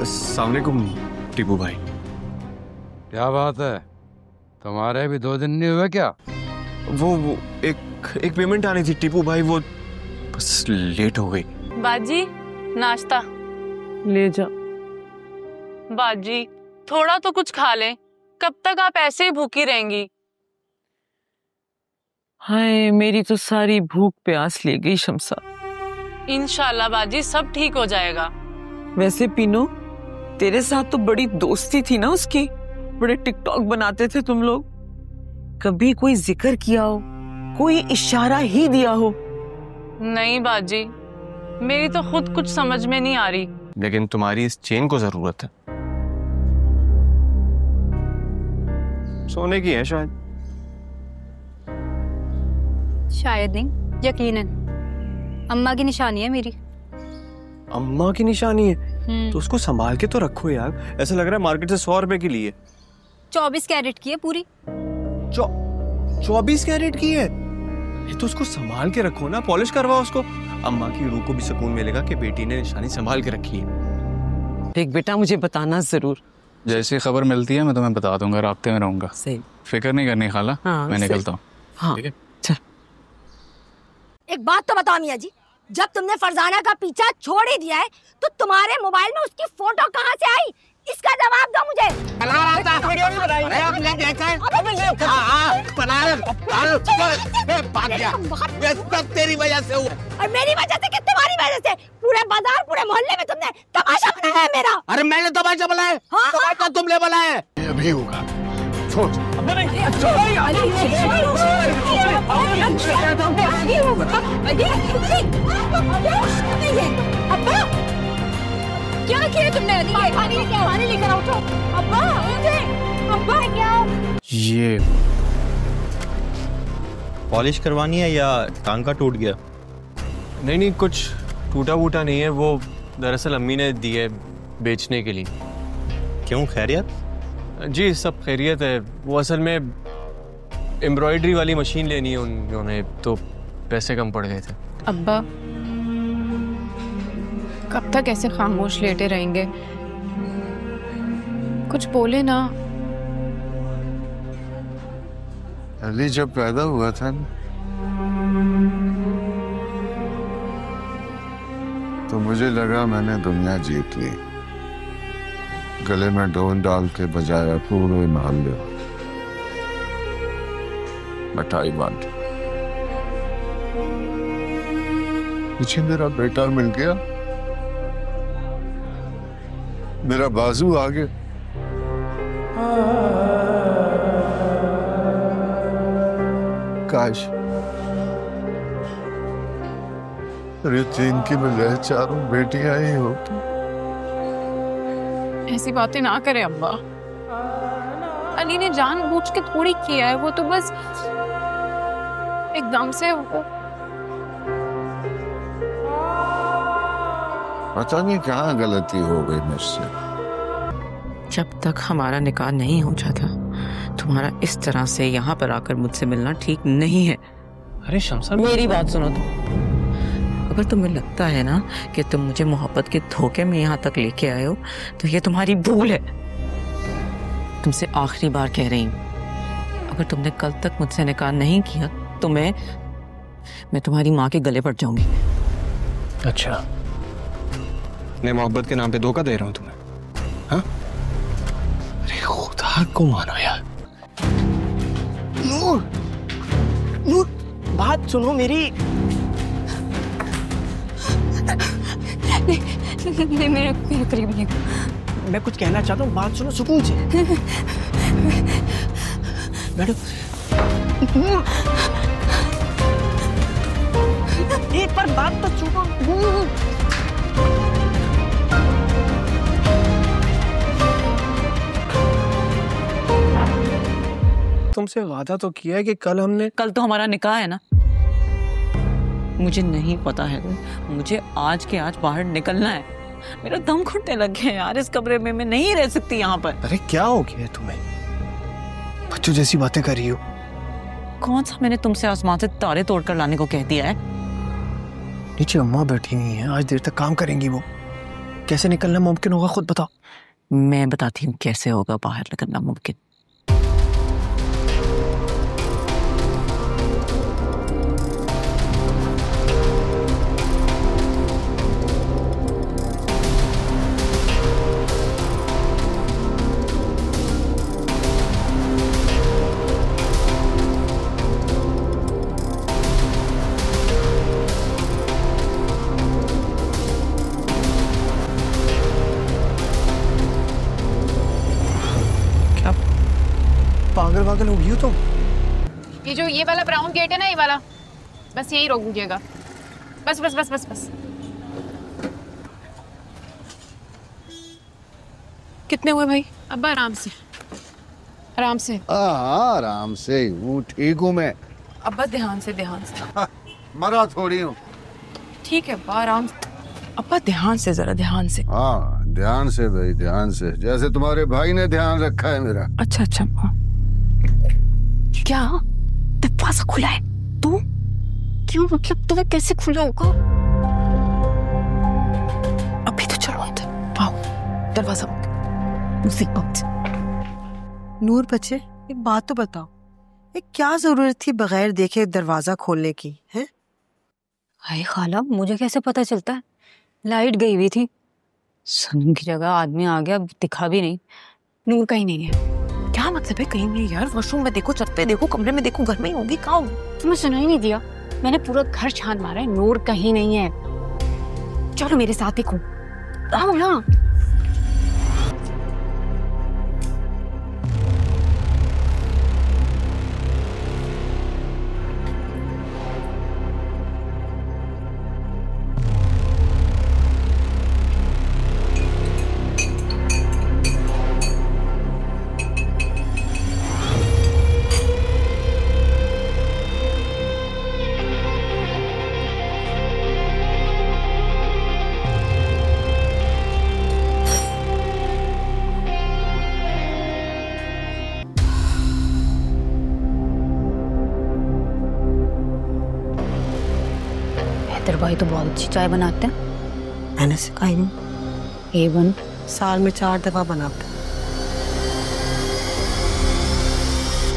अस्सलाम वालेकुम टीपू भाई। क्या बात है, तुम्हारे भी 2 दिन नहीं हुए क्या? वो एक पेमेंट आनी थी टीपू भाई, वो बस लेट हो गई। बाजी नाश्ता ले जा। बाजी थोड़ा तो कुछ खा लें, कब तक आप ऐसे ही भूखी रहेंगी? हाय मेरी तो सारी भूख प्यास ले गई शमसा। इंशाल्लाह बाजी सब ठीक हो जाएगा। वैसे पीनो, तेरे साथ तो बड़ी दोस्ती थी ना उसकी, बड़े टिकटॉक बनाते थे तुम लोग। कभी कोई जिक्र किया हो, कोई इशारा ही दिया हो? नहीं बाजी, मेरी तो खुद कुछ समझ में नहीं आ रही। लेकिन तुम्हारी इस चेन को जरूरत है, सोने की है शायद। शायद नहीं, यकीनन अम्मा की निशानी है मेरी। अम्मा की निशानी है तो उसको संभाल के तो रखो यार। ऐसा लग रहा है मार्केट से 100 रुपए की लिए। 24 कैरेट की है पूरी। 24 कैरेट की है? ये तो उसको संभाल के रखो ना, पॉलिश करवाओ उसको। अम्मा की रूह को भी सुकून मिलेगा कि बेटी ने निशानी संभाल के रखी है। देख बेटा, मुझे बताना जरूर। जैसी खबर मिलती है मैं तुम्हें बता दूंगा, राब्ते में रहूंगा। सही, फिक्र नहीं करनी खाला। हाँ, मैं निकलता हूँ। हाँ, ठीक है? चल। एक बात तो बताओ मियाँ जी, जब तुमने फरजाना का पीछा छोड़ ही दिया है तो तुम्हारे मोबाइल में उसकी फोटो कहाँ से आई? इसका जवाब दो मुझे। तेरी वजह से हुआ। और मेरी वजह से कि तुम्हारी वजह से? पूरे बाजार पूरे मोहल्ले में तुमने तमाशा बनाया है मेरा। अरे मैंने तमाशा बनाया? हाँ, तमाशा तुमने बनाया है? अभी होगा, सोच। अब्बा क्या किया तुमने? पानी लेकर आओ। अब्बा अब्बा क्या? ये पॉलिश करवानी है या टांका टूट गया? नहीं, कुछ टूटा वूटा नहीं है। वो दरअसल अम्मी ने दी है बेचने के लिए। क्यों, खैरियत? जी सब खैरियत है। वो असल में एम्ब्रॉयडरी वाली मशीन लेनी है उन्होंने, तो पैसे कम पड़ गए थे। अब्बा कब तक ऐसे खामोश लेटे रहेंगे? कुछ बोले ना। अली जब पैदा हुआ था ना, तो मुझे लगा मैंने दुनिया जीत ली। गले में ढोल डाल के बजाया पूरे मोहल्ले, मिठाई बांटी। पीछे मेरा बेटा मिल गया, मेरा बाजू आ गया। काश अरे 3 की बजाय 4 बेटियां ही होती। ऐसी बातें ना करें अब्बा। अली ने जानबूझ के थोड़ी किया है, वो तो बस एकदम से वो पता नहीं कहाँ गलती हो गई मुझसे। जब तक हमारा निकाह नहीं हो जाता, तुम्हारा इस तरह से यहाँ पर आकर मुझसे मिलना ठीक नहीं है। अरे शमसा, मेरी बात सुनो तुम। अगर तुम्हें लगता है ना कि तुम मुझे मोहब्बत के धोखे में यहाँ तक लेके आए हो, तो ये तुम्हारी भूल है। तुमसे आखिरी बार कह रही हूँ, अगर तुमने कल तक मुझसे निकाह नहीं किया तो मैं तुम्हारी माँ के गले पड़ जाऊंगी। अच्छा, मैं मोहब्बत के नाम पे धोखा दे रहा हूँ तुम्हें? हाँ? अरे खुदा को मानो यार। नूर, नूर बात सुनो मेरी। नहीं, मेरे करीब नहीं। मैं कुछ कहना चाहता हूँ, बात सुनो सुकून से। बैठो। एक बार बात तो सुनो। तुमसे वादा तो किया है कि कल तो हमारा निकाह है ना। मुझे नहीं पता है, मुझे आज के आज बाहर निकलना है। मेरा दम घुटने लग गया यार, इस कमरे में मैं नहीं रह सकती यहाँ पर। अरे क्या हो गया है तुम्हें? बच्चों जैसी बातें कर रही हो। कौन सा मैंने तुमसे आसमान से तारे तोड़कर लाने को कह दिया है? नीचे अम्मा बैठी हुई हैं, आज देर तक काम करेंगी वो। कैसे निकलना मुमकिन होगा खुद बताओ। मैं बताती हूँ कैसे होगा बाहर निकलना मुमकिन। पागल वागल हो गई हो तुम? ये जो ये वाला ब्राउन गेट है ना, ये वाला, बस यही रोक दीजिएगा। बस बस बस बस बस। कितने हुए भाई? अब्बा आराम से, आराम से। आराम से हूँ, ठीक हूँ मैं। अब्बा ध्यान से, ध्यान से। मरा थोड़ी हूँ। ठीक है अब्बा, आराम से। अब्बा ध्यान से, जरा ध्यान से। हाँ ध्यान से भाई, ध्यान से, जैसे तुम्हारे भाई ने ध्यान रखा है मेरा। अच्छा अच्छा अब्बा। क्या दरवाजा खुला है? तू क्यों, मतलब तुम्हें कैसे खुला होगा? अभी तो चलो अंदर आओ, दरवाजा मुसीबत। नूर बच्चे, एक बात तो बताओ, ये क्या जरूरत थी बगैर देखे दरवाजा खोलने की है? हाय खाला, मुझे कैसे पता चलता है? लाइट गई हुई थी, सुन की जगह आदमी आ गया, दिखा भी नहीं। नूर कहीं नहीं है। क्या मतलब है कहीं नहीं यार? वॉशरूम में देखो, छत पे देखो, कमरे में देखो, घर में ही होगी। कहाँ? तुम्हें सुना ही नहीं दिया? मैंने पूरा घर छान मारा है, नूर कहीं नहीं है। चलो मेरे साथ देखो। आओ ना। तेरे भाई तो बहुत अच्छी चाय बनाते हैं। मैंने सिखाई नहीं। A1 साल में 4 दफा बनाते।